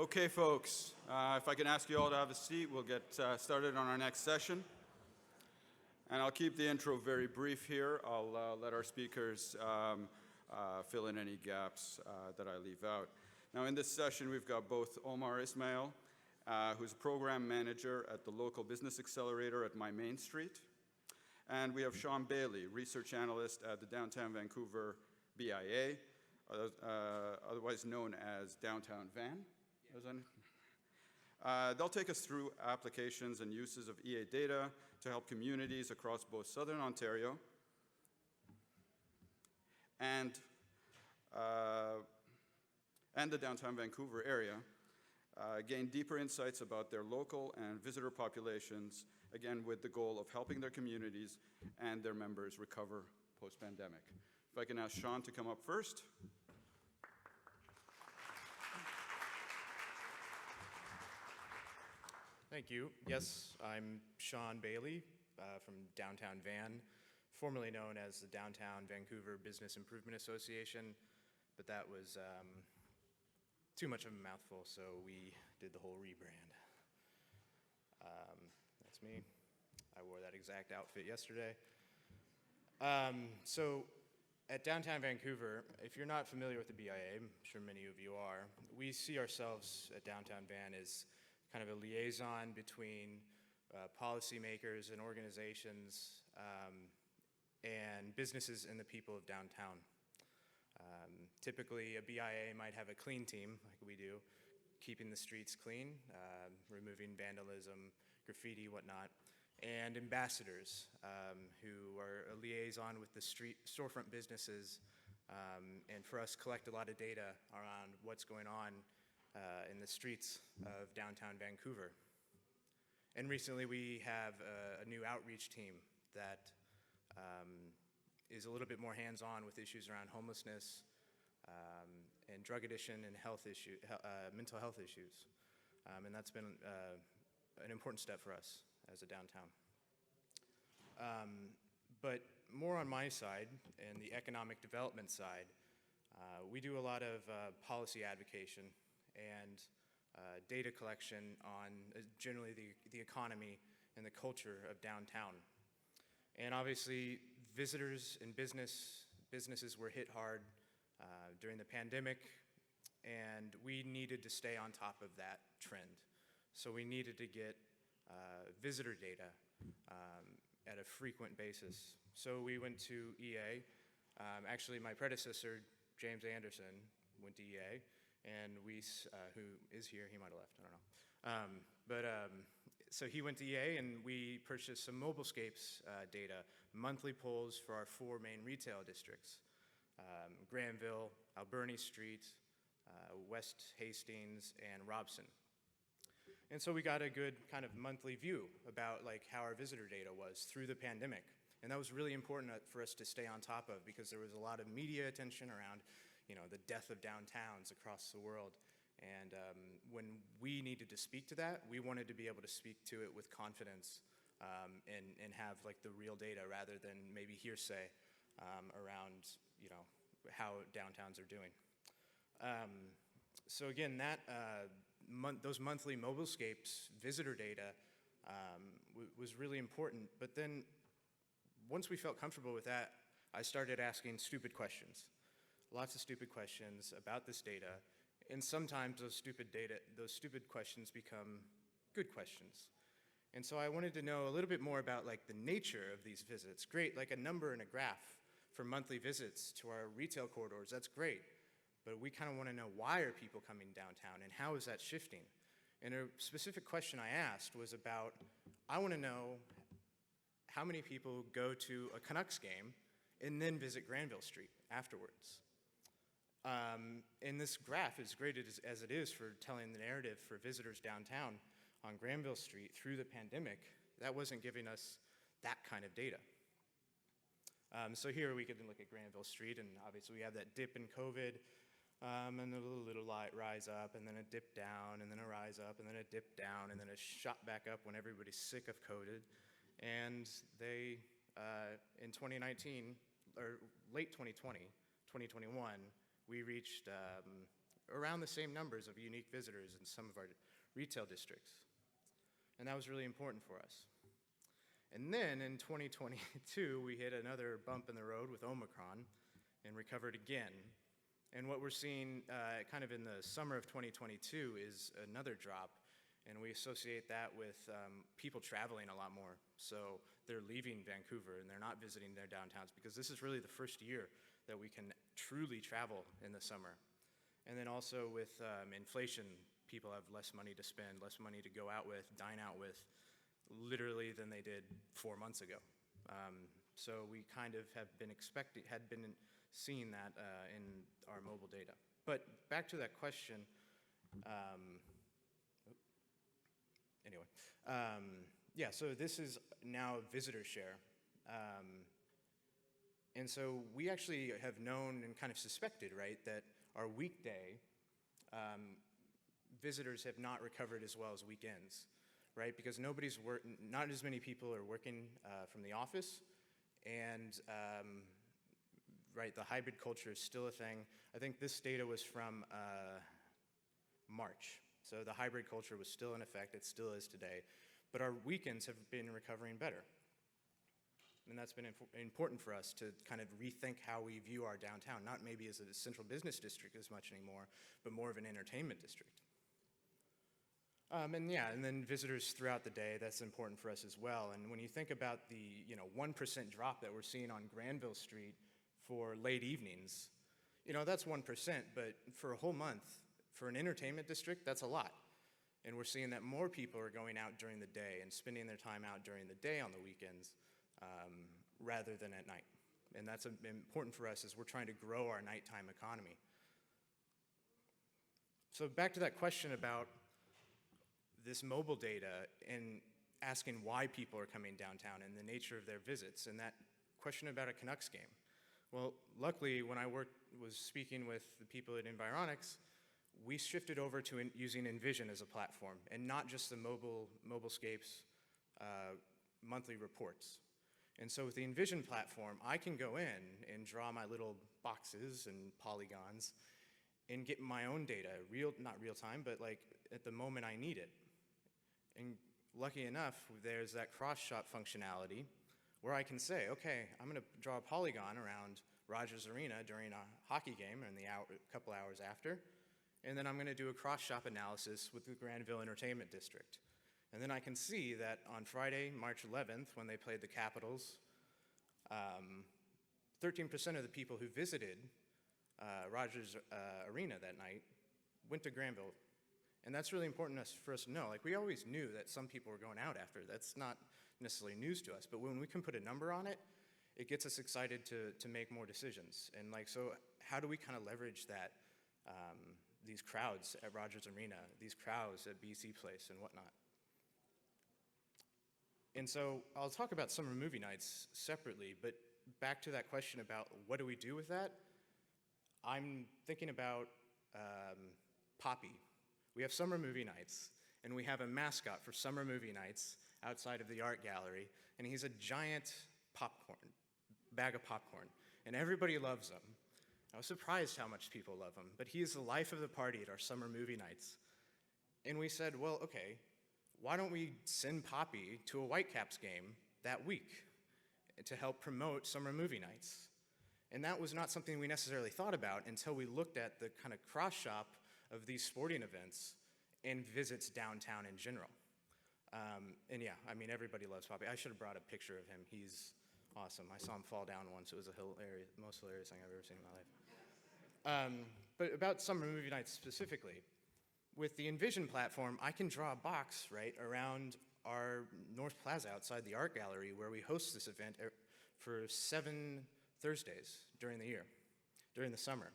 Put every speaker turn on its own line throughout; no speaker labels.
Okay, folks, if I can ask you all to have a seat, we'll get started on our next session. And I'll keep the intro very brief here. I'll let our speakers fill in any gaps that I leave out. Now, in this session, we've got both Omer Ismael, who's a program manager at the local business Accelerator at My Main Street, and we have Sean Bailey, research analyst at the Downtown Vancouver BIA, otherwise known as Downtown Van. They'll take us through applications and uses of EA data to help communities across both Southern Ontario and the Downtown Vancouver area gain deeper insights about their local and visitor populations, again with the goal of helping their communities and their members recover post-pandemic. If I can ask Sean to come up first.
Thank you. Yes, I'm Sean Bailey from Downtown Van, formerly known as the Downtown Vancouver Business Improvement Association, but that was too much of a mouthful, so we did the whole rebrand. That's me. I wore that exact outfit yesterday. So at Downtown Vancouver, if you're not familiar with the BIA, I'm sure many of you are, we see ourselves at Downtown Van as kind of a liaison between policymakers and organizations and businesses and the people of downtown. Typically, a BIA might have a clean team, like we do, keeping the streets clean, removing vandalism, graffiti, whatnot, and ambassadors who are a liaison with the storefront businesses and for us collect a lot of data around what's going on in the streets of downtown Vancouver. And recently we have a new outreach team that is a little bit more hands-on with issues around homelessness and drug addiction and mental health issues. And that's been an important step for us as a downtown. But more on my side and the economic development side, we do a lot of policy advocacy and data collection on generally the economy and the culture of downtown. And obviously, visitors and businesses were hit hard during the pandemic, and we needed to stay on top of that trend. So we needed to get visitor data at a frequent basis. So we went to EA. Actually, my predecessor, James Anderson, went to EA. And who is here, he might have left, I don't know. So he went to EA and we purchased some Mobilescapes data, monthly polls for our 4 main retail districts, Granville, Alberni Street, West Hastings, and Robson. And so we got a good kind of monthly view about like how our visitor data was through the pandemic. And that was really important for us to stay on top of because there was a lot of media attention around the death of downtowns across the world. And when we needed to speak to that, we wanted to be able to speak to it with confidence and have like the real data rather than maybe hearsay around, how downtowns are doing. So again, those monthly Mobilescapes visitor data was really important. But then once we felt comfortable with that, I started asking stupid questions. Lots of stupid questions about this data, and sometimes those stupid questions become good questions. And so I wanted to know a little bit more about like the nature of these visits. Great, like a number and a graph for monthly visits to our retail corridors, that's great. But we kind of want to know, why are people coming downtown and how is that shifting? And a specific question I asked was about, I want to know how many people go to a Canucks game and then visit Granville Street afterwards. And this graph, as great as it is for telling the narrative for visitors downtown on Granville Street through the pandemic, that wasn't giving us that kind of data. So here we can look at Granville Street, and obviously we have that dip in COVID, and a little light rise up, and then a dip down, and then a rise up, and then a dip down, and then a shot back up when everybody's sick of COVID. And they, in 2019, or late 2020, 2021, we reached around the same numbers of unique visitors in some of our retail districts. And that was really important for us. And then in 2022, we hit another bump in the road with Omicron and recovered again. And what we're seeing kind of in the summer of 2022 is another drop. And we associate that with people traveling a lot more. So they're leaving Vancouver and they're not visiting their downtowns because this is really the first year that we can truly travel in the summer. And then also with inflation, people have less money to spend, less money to go out with, dine out with, literally than they did 4 months ago. So we kind of had been seeing that in our mobile data. But back to that question, yeah, so this is now visitor share. And so we actually have known and kind of suspected, right, that our weekday visitors have not recovered as well as weekends, right? Because not as many people are working from the office, and right, the hybrid culture is still a thing. I think this data was from March. So the hybrid culture was still in effect, it still is today, but our weekends have been recovering better. And that's been important for us to kind of rethink how we view our downtown, not maybe as a central business district as much anymore, but more of an entertainment district. And then visitors throughout the day, that's important for us as well. And when you think about the 1% drop that we're seeing on Granville Street for late evenings, that's 1%, but for a whole month, for an entertainment district, that's a lot. And we're seeing that more people are going out during the day and spending their time out during the day on the weekends rather than at night. And that's important for us as we're trying to grow our nighttime economy. So back to that question about this mobile data and asking why people are coming downtown and the nature of their visits, and that question about a Canucks game. Well, luckily, when I was speaking with the people at Environics, we shifted over to using Envision as a platform, and not just the Mobilescape's monthly reports. And so with the Envision platform, I can go in and draw my little boxes and polygons and get my own data, not real time, but like at the moment I need it. And lucky enough, there's that cross-shot functionality where I can say, okay, I'm going to draw a polygon around Rogers Arena during a hockey game and a couple hours after, and then I'm going to do a cross-shop analysis with the Granville Entertainment District. And then I can see that on Friday, March 11th, when they played the Capitals, 13% of the people who visited Rogers Arena that night went to Granville. And that's really important for us to know. Like, we always knew that some people were going out after. That's not necessarily news to us. But when we can put a number on it, it gets us excited to make more decisions. And so how do we kind of leverage that, these crowds at Rogers Arena, these crowds at BC Place and whatnot? And so I'll talk about summer movie nights separately, but back to that question about what do we do with that, I'm thinking about Poppy. We have summer movie nights, and we have a mascot for summer movie nights outside of the art gallery, and he's a giant bag of popcorn, and everybody loves him. I was surprised how much people love him, but he is the life of the party at our summer movie nights. And we said, well, okay, why don't we send Poppy to a Whitecaps game that week to help promote summer movie nights? And that was not something we necessarily thought about until we looked at the kind of cross-shop of these sporting events and visits downtown in general. And yeah, I mean, everybody loves Poppy. I should have brought a picture of him. He's awesome. I saw him fall down once. It was the most hilarious thing I've ever seen in my life. But about summer movie nights specifically, with the Envision platform, I can draw a box right around our North Plaza outside the art gallery where we host this event for 7 Thursdays during the year, during the summer.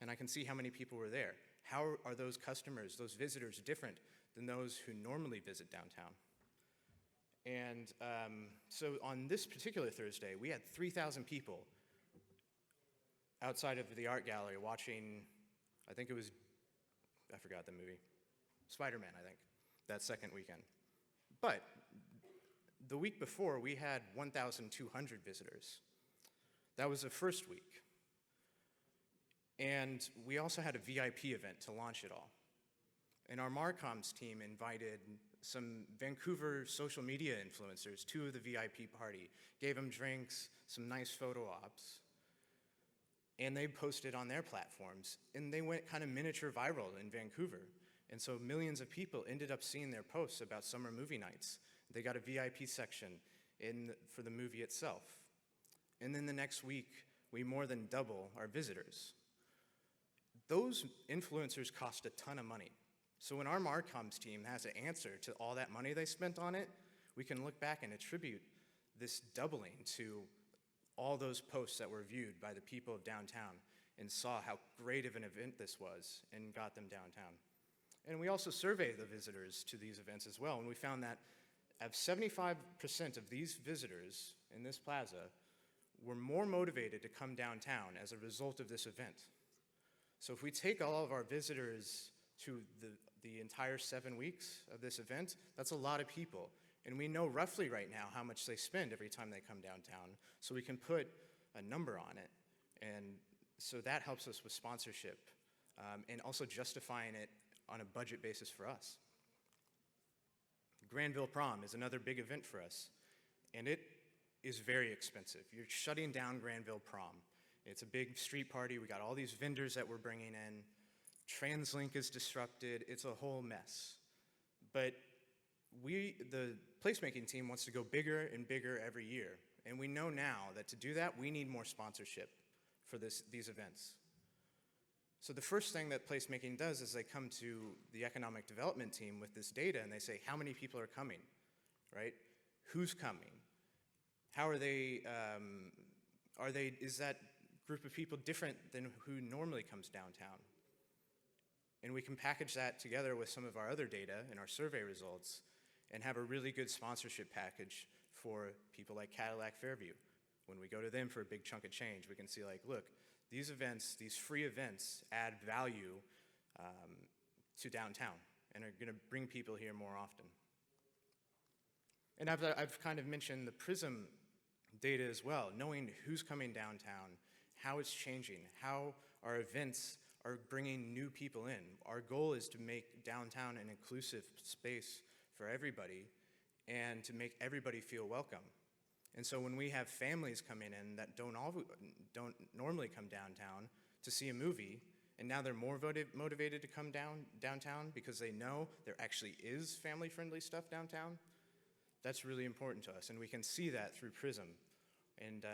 And I can see how many people were there. How are those customers, those visitors, different than those who normally visit downtown? And so on this particular Thursday, we had 3,000 people outside of the art gallery watching, I think it was, I forgot the movie, Spider-Man, I think, that second weekend. But the week before, we had 1,200 visitors. That was the first week. And we also had a VIP event to launch it all. And our Marcoms team invited some Vancouver social media influencers to the VIP party, gave them drinks, some nice photo ops, and they posted on their platforms, and they went kind of miniature viral in Vancouver. And so millions of people ended up seeing their posts about summer movie nights. They got a VIP section for the movie itself. And then the next week, we more than double our visitors. Those influencers cost a ton of money. So when our Marcoms team has an answer to all that money they spent on it, we can look back and attribute this doubling to all those posts that were viewed by the people of downtown and saw how great of an event this was and got them downtown. And we also surveyed the visitors to these events as well, and we found that 75% of these visitors in this plaza were more motivated to come downtown as a result of this event. So if we take all of our visitors to the entire 7 weeks of this event, that's a lot of people. And we know roughly right now how much they spend every time they come downtown, so we can put a number on it. And so that helps us with sponsorship and also justifying it on a budget basis for us. Granville Prom is another big event for us, and it is very expensive. You're shutting down Granville Prom. It's a big street party. We got all these vendors that we're bringing in. TransLink is disrupted. It's a whole mess. But the placemaking team wants to go bigger and bigger every year. And we know now that to do that, we need more sponsorship for these events. So the first thing that placemaking does is they come to the economic development team with this data and they say, how many people are coming, right? Who's coming? How are they, is that group of people different than who normally comes downtown? And we can package that together with some of our other data and our survey results and have a really good sponsorship package for people like Cadillac Fairview. When we go to them for a big chunk of change, we can see like, look, these events, these free events add value to downtown and are gonna bring people here more often. And I've kind of mentioned the Prism data as well, knowing who's coming downtown, how it's changing, how our events are bringing new people in. Our goal is to make downtown an inclusive space for everybody and to make everybody feel welcome. And so when we have families coming in that don't normally come downtown to see a movie, and now they're more motivated to come downtown because they know there actually is family-friendly stuff downtown, that's really important to us, and we can see that through Prism. And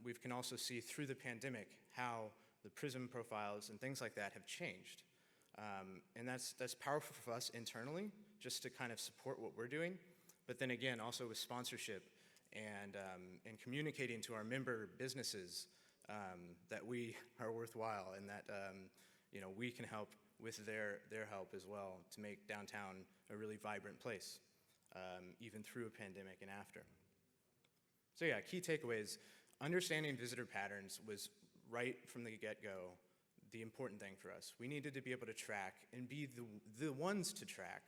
we can also see through the pandemic how the Prism profiles and things like that have changed. And that's powerful for us internally, just to kind of support what we're doing, but then again, also with sponsorship and communicating to our member businesses that we are worthwhile and that we can help with their help as well to make downtown a really vibrant place, even through a pandemic and after. So yeah, key takeaways, understanding visitor patterns was right from the get-go the important thing for us. We needed to be able to track and be the ones to track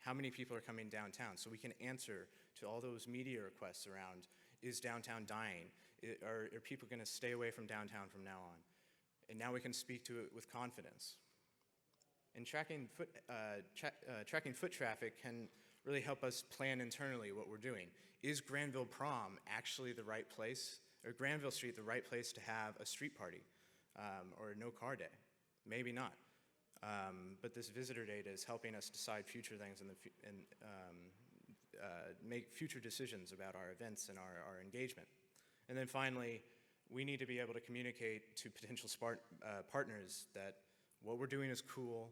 how many people are coming downtown so we can answer to all those media requests around, is downtown dying? Are people gonna stay away from downtown from now on? And now we can speak to it with confidence. And tracking foot traffic can really help us plan internally what we're doing. Is Granville Prom actually the right place, or Granville Street the right place to have a street party or a no-car day? Maybe not. But this visitor data is helping us decide future things and make future decisions about our events and our engagement. And then finally, we need to be able to communicate to potential partners that what we're doing is cool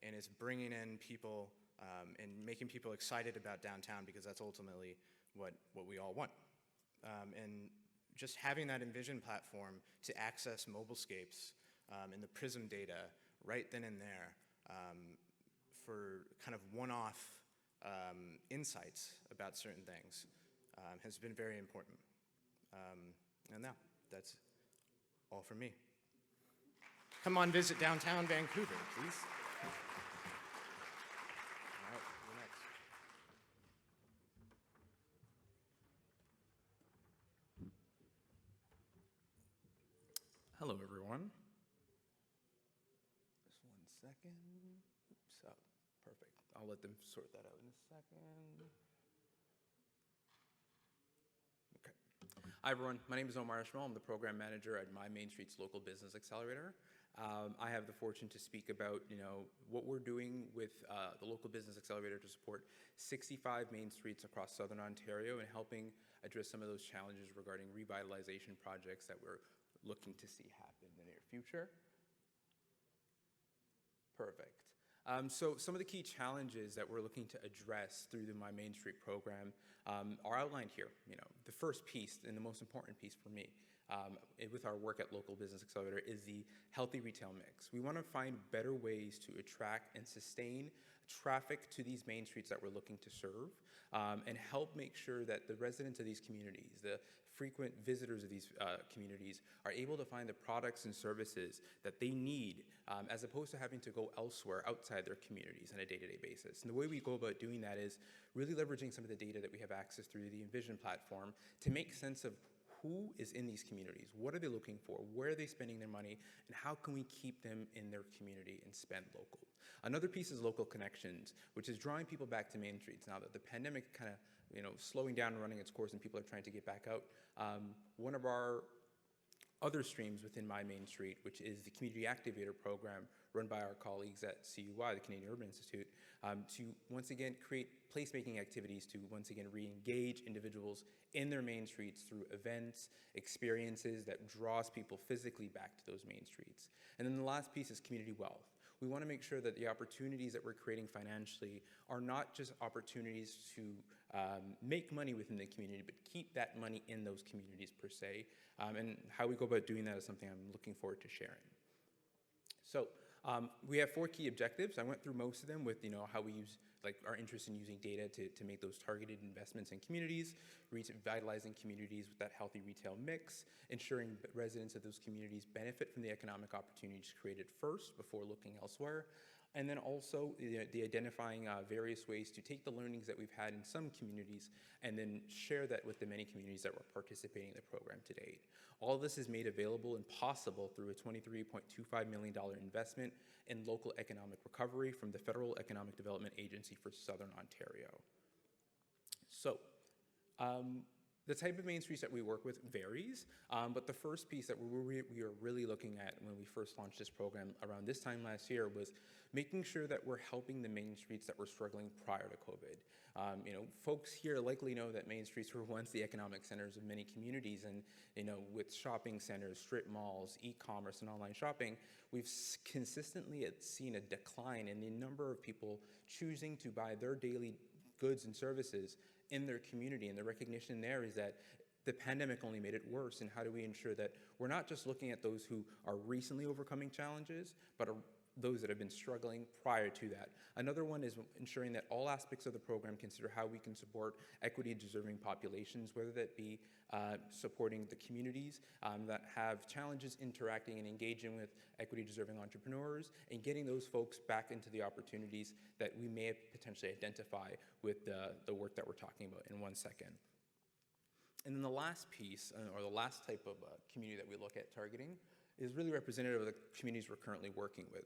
and is bringing in people and making people excited about downtown, because that's ultimately what we all want. And just having that Envision platform to access mobilescapes and the Prism data right then and there for kind of one-off insights about certain things has been very important. And now, that's all from me. Come on, visit downtown Vancouver, please. All right, you're next.
Hello, everyone. second. So, perfect. I'll let them sort that out in a second. Okay. Hi, everyone. My name is Omer Ismael. I'm the program manager at My Main Street's local business accelerator. I have the fortune to speak about, what we're doing with the local business accelerator to support 65 main streets across Southern Ontario and helping address some of those challenges regarding revitalization projects that we're looking to see happen in the near future. Perfect. So some of the key challenges that we're looking to address through the My Main Street program are outlined here. The first piece and the most important piece for me with our work at Local Business Accelerator is the healthy retail mix. We want to find better ways to attract and sustain traffic to these main streets that we're looking to serve and help make sure that the residents of these communities, the frequent visitors of these communities are able to find the products and services that they need as opposed to having to go elsewhere outside their communities on a day-to-day basis. And the way we go about doing that is really leveraging some of the data that we have access through the Envision platform to make sense of who is in these communities, what are they looking for, where are they spending their money, and how can we keep them in their community and spend local. Another piece is local connections, which is drawing people back to main streets. Now that the pandemic kind of slowing down and running its course and people are trying to get back out, one of our other streams within My Main Street, which is the Community Activator program run by our colleagues at CUI, the Canadian Urban Institute, to once again create placemaking activities to once again re-engage individuals in their main streets through events, experiences that draws people physically back to those main streets. And then the last piece is community wealth. We want to make sure that the opportunities that we're creating financially are not just opportunities to make money within the community, but keep that money in those communities per se. And how we go about doing that is something I'm looking forward to sharing. So we have 4 key objectives. I went through most of them with how we use our interest in using data to make those targeted investments in communities, revitalizing communities with that healthy retail mix, ensuring that residents of those communities benefit from the economic opportunities created first before looking elsewhere, and then also the identifying various ways to take the learnings that we've had in some communities and then share that with the many communities that were participating in the program to date. All of this is made available and possible through a $23.25 million investment in local economic recovery from the Federal Economic Development Agency for Southern Ontario. So, the type of main streets that we work with varies, but the first piece that we are really looking at when we first launched this program around this time last year was making sure that we're helping the main streets that were struggling prior to COVID. Folks here likely know that main streets were once the economic centers of many communities, and with shopping centers, strip malls, e-commerce, and online shopping, we've consistently seen a decline in the number of people choosing to buy their daily goods and services in their community. And the recognition there is that the pandemic only made it worse, and how do we ensure that we're not just looking at those who are recently overcoming challenges, but those that have been struggling prior to that. Another one is ensuring that all aspects of the program consider how we can support equity-deserving populations, whether that be supporting the communities that have challenges interacting and engaging with equity-deserving entrepreneurs, and getting those folks back into the opportunities that we may potentially identify with the work that we're talking about in 1 second. And then the last piece, or the last type of community that we look at targeting, is really representative of the communities we're currently working with.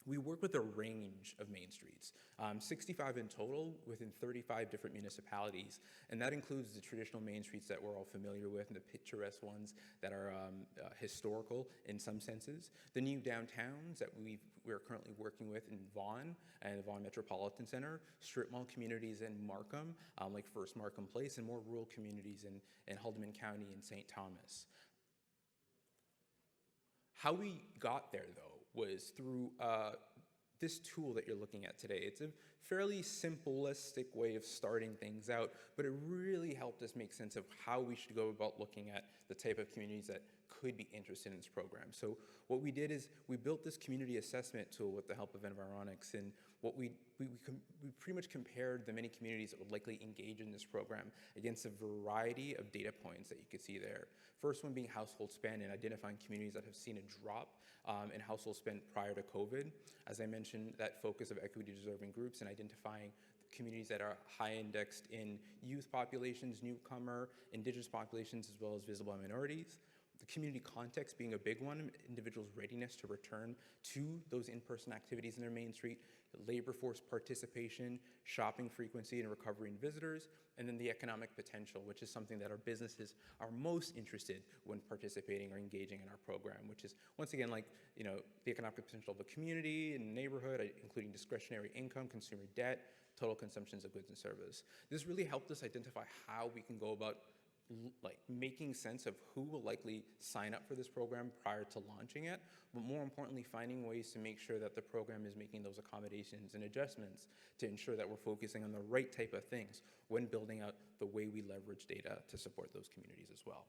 We work with a range of main streets, 65 in total within 35 different municipalities, and that includes the traditional main streets that we're all familiar with and the picturesque ones that are historical in some senses, the new downtowns that we're currently working with in Vaughan and the Vaughan Metropolitan Center, strip mall communities in Markham, like First Markham Place, and more rural communities in Haldimand County and St. Thomas. How we got there, though, was through this tool that you're looking at today. It's a fairly simplistic way of starting things out, but it really helped us make sense of how we should go about looking at the type of communities that could be interested in this program. So what we did is we built this community assessment tool with the help of Environics, and what we pretty much compared the many communities that would likely engage in this program against a variety of data points that you could see there. First one being household spend, and identifying communities that have seen a drop in household spend prior to COVID. As I mentioned, that focus of equity-deserving groups and identifying communities that are high indexed in youth populations, newcomer, indigenous populations, as well as visible minorities. The community context being a big one, individuals' readiness to return to those in-person activities in their main street, labor force participation, shopping frequency and recovery in visitors, and then the economic potential, which is something that our businesses are most interested when participating or engaging in our program, which is, once again, like, the economic potential of a community and neighborhood, including discretionary income, consumer debt, total consumptions of goods and service. This really helped us identify how we can go about making sense of who will likely sign up for this program prior to launching it, but more importantly, finding ways to make sure that the program is making those accommodations and adjustments to ensure that we're focusing on the right type of things when building out the way we leverage data to support those communities as well.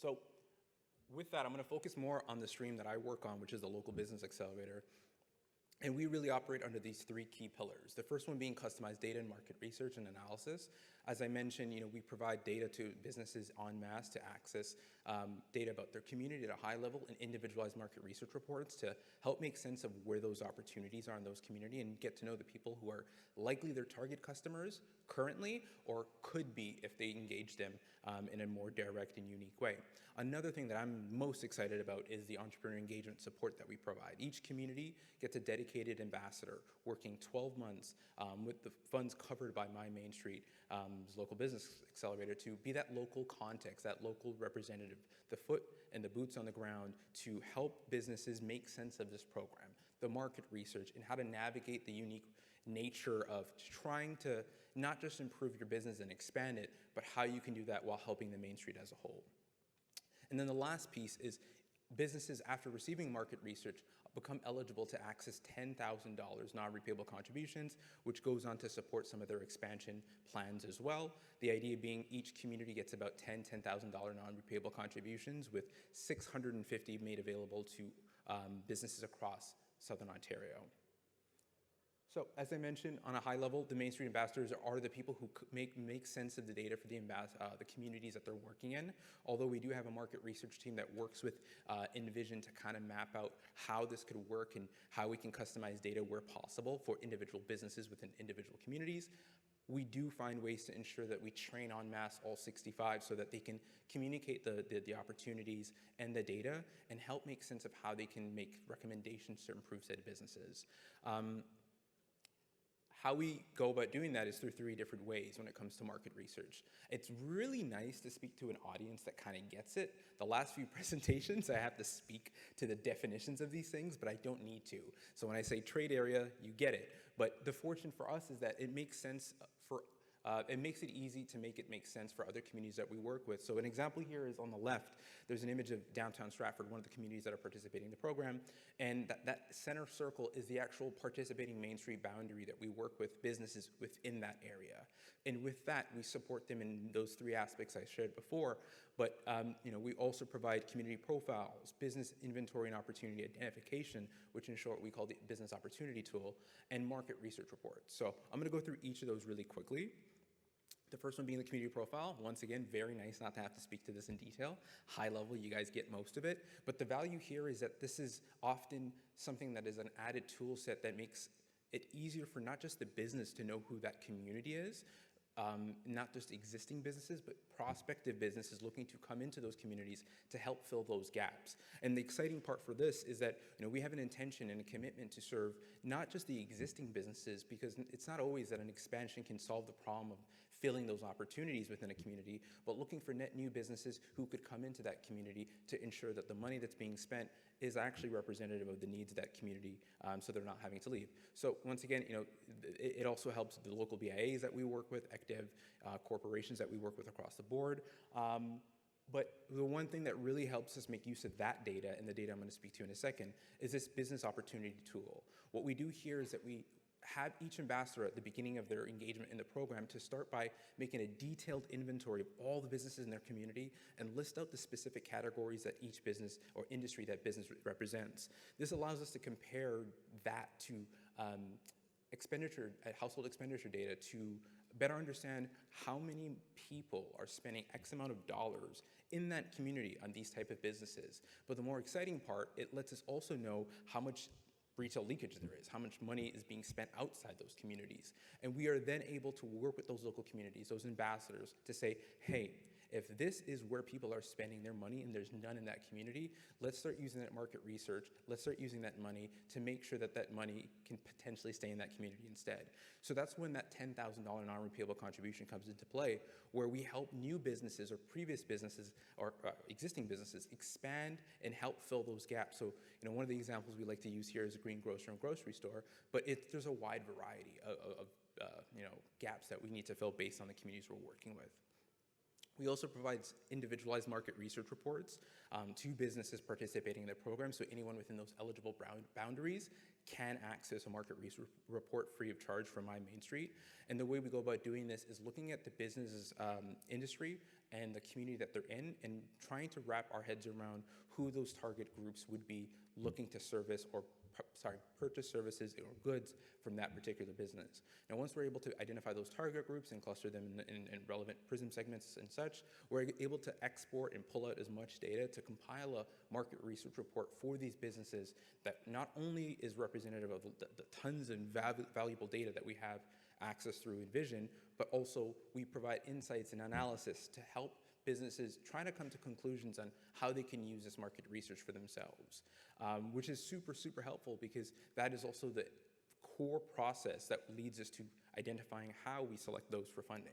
So with that, I'm going to focus more on the stream that I work on, which is the Local Business Accelerator. And we really operate under these three key pillars. The first one being customized data and market research and analysis. As I mentioned, we provide data to businesses en masse to access data about their community at a high level and individualized market research reports to help make sense of where those opportunities are in those community and get to know the people who are likely their target customers currently or could be if they engage them in a more direct and unique way. Another thing that I'm most excited about is the entrepreneur engagement support that we provide. Each community gets a dedicated ambassador working 12 months with the funds covered by My Main Street Local Business Accelerator to be that local context, that local representative, the foot and the boots on the ground to help businesses make sense of this program, the market research, and how to navigate the unique nature of trying to not just improve your business and expand it, but how you can do that while helping the Main Street as a whole. And then the last piece is businesses, after receiving market research, become eligible to access $10,000 non-repayable contributions, which goes on to support some of their expansion plans as well. The idea being each community gets about $10,000 non-repayable contributions, with 650 made available to businesses across Southern Ontario. So, as I mentioned, on a high level, the Main Street ambassadors are the people who make sense of the data for the communities that they're working in. Although we do have a market research team that works with Envision to kind of map out how this could work and how we can customize data where possible for individual businesses within individual communities. We do find ways to ensure that we train en masse all 65 so that they can communicate the opportunities and the data and help make sense of how they can make recommendations to improve said businesses. How we go about doing that is through three different ways when it comes to market research. It's really nice to speak to an audience that kind of gets it. The last few presentations, I have to speak to the definitions of these things, but I don't need to. So when I say trade area, you get it. But the fortune for us is that it makes sense it makes it easy to make it make sense for other communities that we work with. So an example here is on the left, there's an image of downtown Stratford, one of the communities that are participating in the program, and that center circle is the actual participating Main Street boundary that we work with businesses within that area. And with that, we support them in those three aspects I shared before, but we also provide community profiles, business inventory and opportunity identification, which in short we call the business opportunity tool, and market research reports. So I'm gonna go through each of those really quickly. The first one being the community profile. Once again, very nice not to have to speak to this in detail. High level, you guys get most of it. But the value here is that this is often something that is an added tool set that makes it easier for not just the business to know who that community is, not just existing businesses, but prospective businesses looking to come into those communities to help fill those gaps. And the exciting part for this is that we have an intention and a commitment to serve not just the existing businesses, because it's not always that an expansion can solve the problem of filling those opportunities within a community, but looking for net new businesses who could come into that community to ensure that the money that's being spent is actually representative of the needs of that community, so they're not having to leave. So once again, it also helps the local BIAs that we work with, ECDEV corporations that we work with across the board. But the one thing that really helps us make use of that data, and the data I'm going to speak to in a second, is this business opportunity tool. What we do here is that we have each ambassador at the beginning of their engagement in the program to start by making a detailed inventory of all the businesses in their community and list out the specific categories that each business or industry that business represents. This allows us to compare that to household expenditure data to better understand how many people are spending X amount of dollars in that community on these type of businesses. But the more exciting part, it lets us also know how much retail leakage there is, how much money is being spent outside those communities. And we are then able to work with those local communities, those ambassadors, to say, hey, if this is where people are spending their money and there's none in that community, let's start using that market research, let's start using that money to make sure that that money can potentially stay in that community instead. So that's when that $10,000 non-repealable contribution comes into play, where we help new businesses or previous businesses or existing businesses expand and help fill those gaps. So, one of the examples we like to use here is a greengrocer and grocery store, but there's a wide variety of gaps that we need to fill based on the communities we're working with. We also provide individualized market research reports to businesses participating in the program, so anyone within those eligible boundaries can access a market research report free of charge from My Main Street. And the way we go about doing this is looking at the business industry and the community that they're in and trying to wrap our heads around who those target groups would be looking to service or purchase services or goods from that particular business. Now, once we're able to identify those target groups and cluster them in relevant Prism segments and such, we're able to export and pull out as much data to compile a market research report for these businesses that not only is representative of the tons of valuable data that we have access through Envision, but also we provide insights and analysis to help businesses try to come to conclusions on how they can use this market research for themselves, which is super, super helpful because that is also the core process that leads us to identifying how we select those for funding.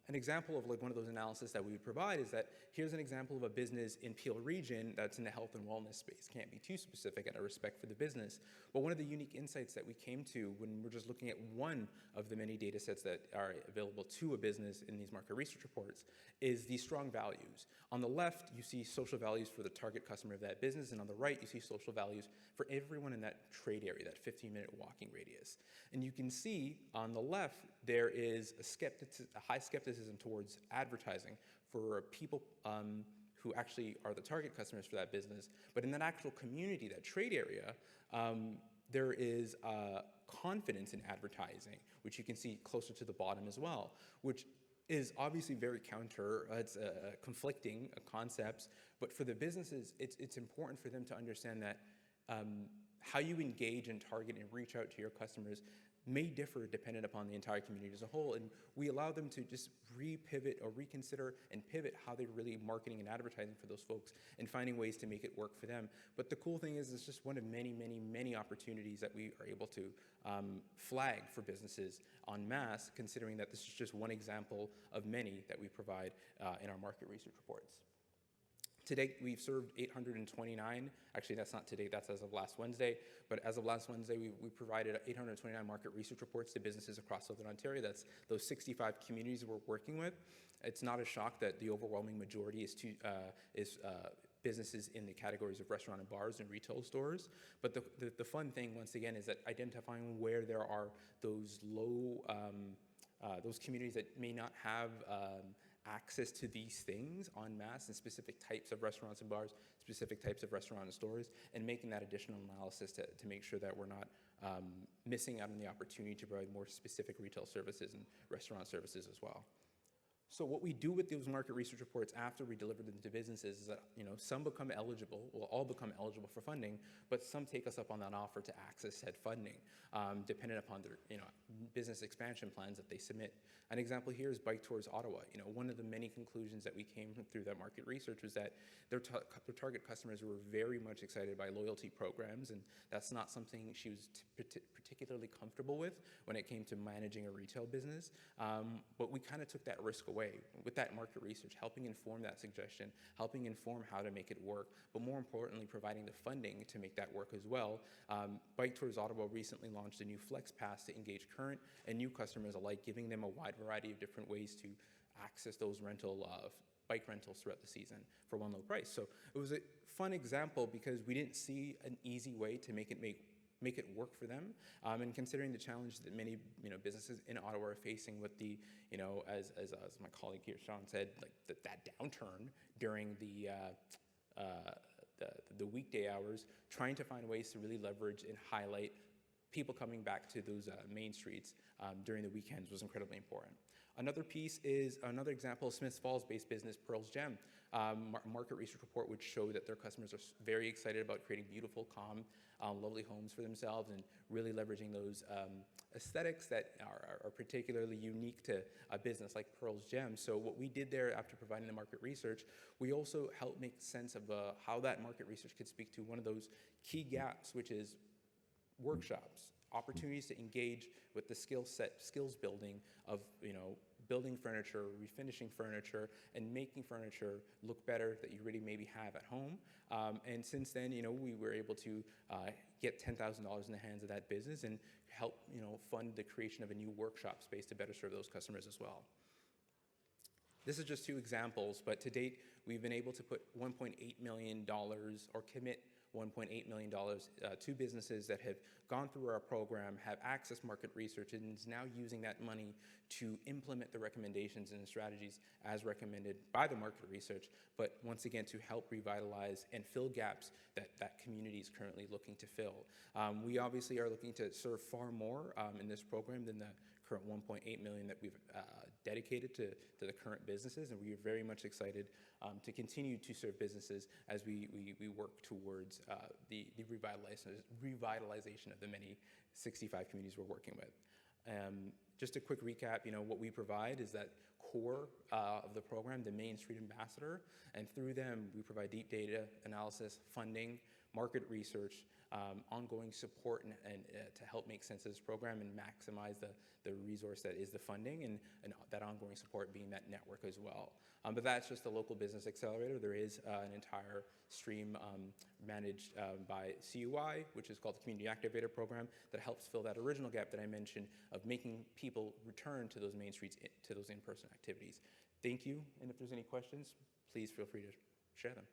An example of one of those analysis that we would provide is that here's an example of a business in Peel region that's in the health and wellness space. Can't be too specific out of respect for the business, but one of the unique insights that we came to when we're just looking at one of the many data sets that are available to a business in these market research reports is these strong values. On the left, you see social values for the target customer of that business, and on the right, you see social values for everyone in that trade area, that 15-minute walking radius. And you can see on the left, there is a high skepticism towards advertising for people who actually are the target customers for that business. But in that actual community, that trade area, there is confidence in advertising, which you can see closer to the bottom as well, which is obviously very counter, it's conflicting concepts, but for the businesses, it's important for them to understand that how you engage and target and reach out to your customers may differ dependent upon the entire community as a whole, and we allow them to just re-pivot or reconsider and pivot how they're really marketing and advertising for those folks and finding ways to make it work for them. But the cool thing is it's just one of many, many, many opportunities that we are able to flag for businesses en masse, considering that this is just one example of many that we provide in our market research reports. To date, we've served 829. Actually, that's not to date, that's as of last Wednesday. But as of last Wednesday, we provided 829 market research reports to businesses across Southern Ontario. That's those 65 communities we're working with. It's not a shock that the overwhelming majority is businesses in the categories of restaurant and bars and retail stores. But the fun thing, once again, is that identifying where there are those those communities that may not have access to these things en masse in specific types of restaurants and bars, specific types of restaurant and stores, and making that additional analysis to make sure that we're not missing out on the opportunity to provide more specific retail services and restaurant services as well. So what we do with those market research reports after we deliver them to businesses is that some become eligible, will all become eligible for funding, but some take us up on that offer to access said funding, dependent upon their business expansion plans that they submit. An example here is Bike Tours Ottawa. One of the many conclusions that we came through that market research was that their target customers were very much excited by loyalty programs, and that's not something she was particularly comfortable with when it came to managing a retail business. But we kind of took that risk away with that market research, helping inform that suggestion, helping inform how to make it work, but more importantly, providing the funding to make that work as well. Bike Tours Ottawa recently launched a new Flex Pass to engage current and new customers alike, giving them a wide variety of different ways to access those bike rentals throughout the season for one low price. So it was a fun example because we didn't see an easy way to make it work for them, and considering the challenge that many businesses in Ottawa are facing with the as my colleague here Sean said, like that downturn during the weekday hours, trying to find ways to really leverage and highlight people coming back to those main streets during the weekends was incredibly important. Another piece is another example of Smiths Falls-based business, Pearl's Gem. Market research report would show that their customers are very excited about creating beautiful, calm, lovely homes for themselves and really leveraging those aesthetics that are particularly unique to a business like Pearl's Gem. So what we did there after providing the market research, we also helped make sense of how that market research could speak to one of those key gaps, which is workshops, opportunities to engage with the skills building of, building furniture, refinishing furniture, and making furniture look better that you really maybe have at home. And since then, we were able to get $10,000 in the hands of that business and help, fund the creation of a new workshop space to better serve those customers as well. This is just two examples, but to date, we've been able to put $1.8 million or commit $1.8 million to businesses that have gone through our program, have accessed market research, and is now using that money to implement the recommendations and strategies as recommended by the market research, but once again to help revitalize and fill gaps that community is currently looking to fill. We obviously are looking to serve far more in this program than the current $1.8 million that we've dedicated to the current businesses, and we are very much excited to continue to serve businesses as we work towards the revitalization of the many 65 communities we're working with. Just a quick recap, what we provide is that core of the program, the Main Street Ambassador, and through them we provide deep data analysis, funding, market research, ongoing support and to help make sense of this program and maximize the resource that is the funding and that ongoing support being that network as well. But that's just the local business accelerator. There is an entire stream managed by CUI, which is called the Community Activator Program, that helps fill that original gap that I mentioned of making people return to those main streets, to those in-person activities. Thank you, and if there's any questions, please feel free to share them.